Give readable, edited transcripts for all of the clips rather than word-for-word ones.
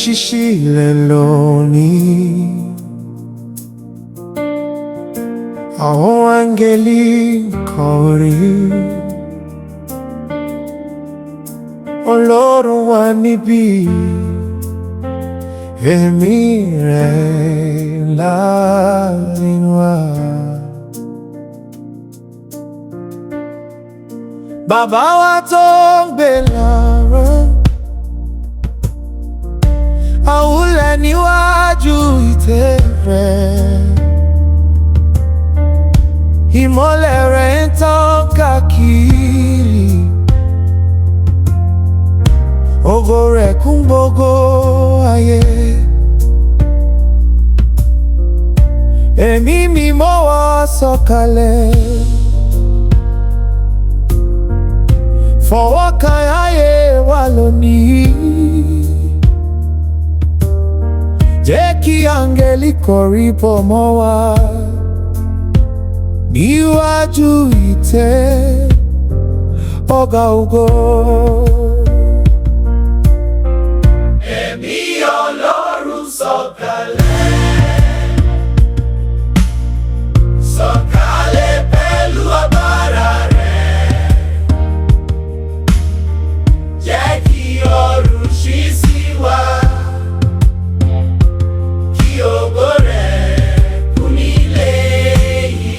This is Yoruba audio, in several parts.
ṣíṣí ilẹ̀ lónìí. Àwọn áńgẹ́lì kọrin, Ọlọ́run wà níbí, ẹ̀mí rẹ̀ láàrin wa. Bàbá wa tó ń gbé lọ́run, àwùlẹ̀ níwájú ìtẹ́ rẹ̀. Ìmọ́lẹ̀ rẹ̀ ń tàn káàkiri, ògo rẹ̀ kún gbogbo ayé. Ẹ̀mí mímọ́ wá sọ̀kalẹ̀, fọwọ́ kan ayé wa lónìí. Jẹ́ kí áńgẹ́lì kọrin pọ̀ mọ́ wa níwájú ìtẹ́ ọ̀gá ògo. Ẹ̀mí Ọlọ́run sọ̀kalẹ̀, sọ̀kalẹ̀ pẹ̀lú agbára rẹ̀. Jẹ́ kí ọ̀run ṣí sí wa, kí ògo rẹ̀ kún nílé yìí.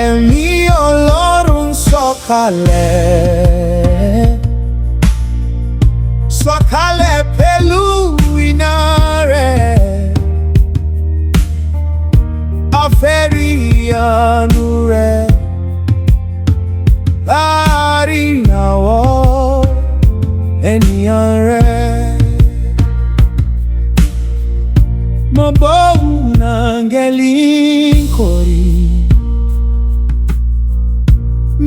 Ẹ̀mí Ọlọ́run sọ̀kalẹ̀, sọ̀kalẹ̀ pẹ̀lú iná rẹ̀. A fẹ́ rí ìyanu rẹ̀ láàrin àwọn ènìyàn rẹ̀. Mo gbóhùn áńgẹ́lì kọrin,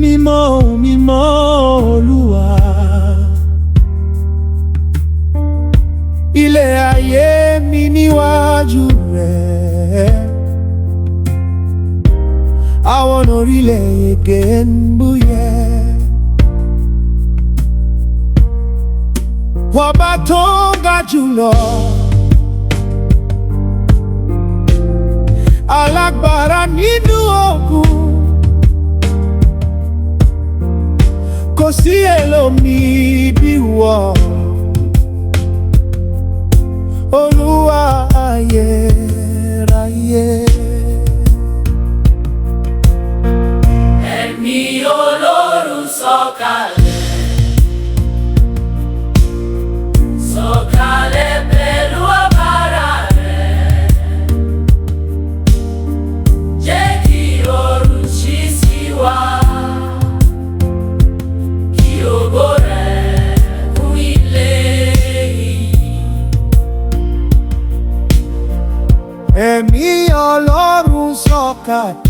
mímọ́ mímọ́ Olúwa. Ilé ayé mi níwájú rẹ̀, àwọn orílẹ̀-èdè ń búyẹ́. Ọba tó ga jùlọ, alágbára nínú ogun, kò sí ẹlòmíì bí ìwọ. Olúwa ayérayé. Ẹ̀mí Ọlọ́run sọ̀kalẹ̀, sọ̀kalẹ̀ pẹ̀lú agbára rẹ̀. Jẹ́ kí ọ̀run ṣí sí wa, kí ògo rẹ̀ kún ilé yìí. Ẹ̀mí Ọlọ́run sọ̀kalẹ̀,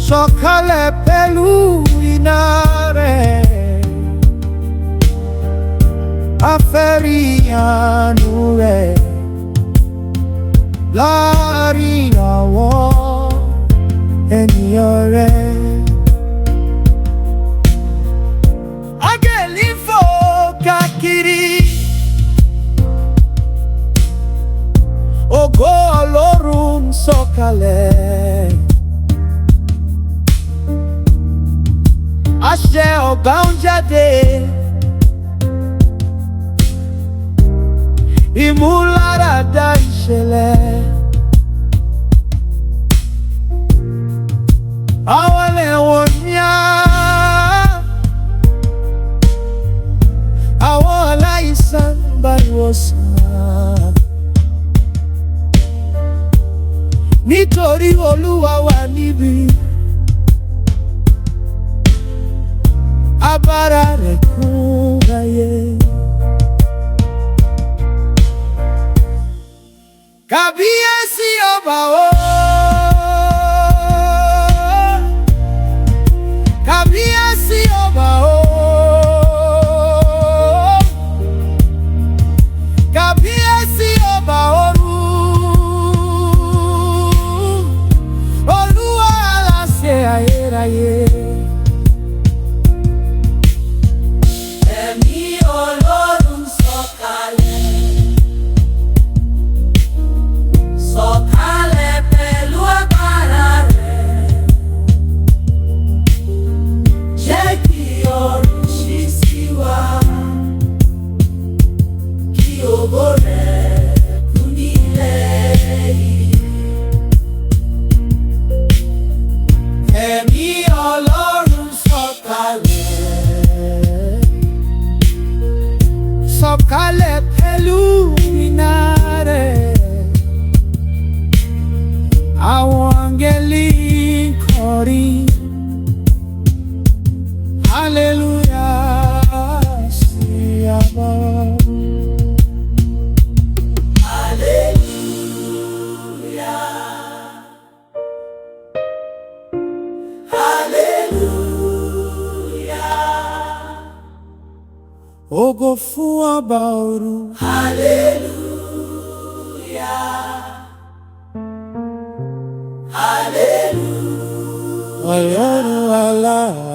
sọ̀kalẹ̀ pẹ̀lú iná rẹ̀. A fẹ́ rí ìyanu rẹ̀ láàrin àwọn ènìyàn rẹ̀. Áńgẹ́lì fò káàkiri, ògo Ọlọ́run sọ̀kalẹ̀. Àṣẹ ọ̀gá ń jáde, ìmúláradá ìṣẹ̀lẹ̀. Àwọn ẹlẹ́wọ̀n ní àwọn aláìsàn bá ìwòsàn. Nítorí Olúwa wà níbí, agbára rẹ̀ kún ayé. Kábíyèsí ọba o, kábíyèsí ọba o, kábíyèsí ọba ọ̀run. Olúwa aláṣẹ ayérayé. sọ̀kalẹ̀ pẹ̀lú iná rẹ̀. Àwọn áńgẹ́lì ń kọrin hallelujah sí Baba. Ògo fún Ọba ọ̀run. Hallelujah. Ọlọ́run aláàánú.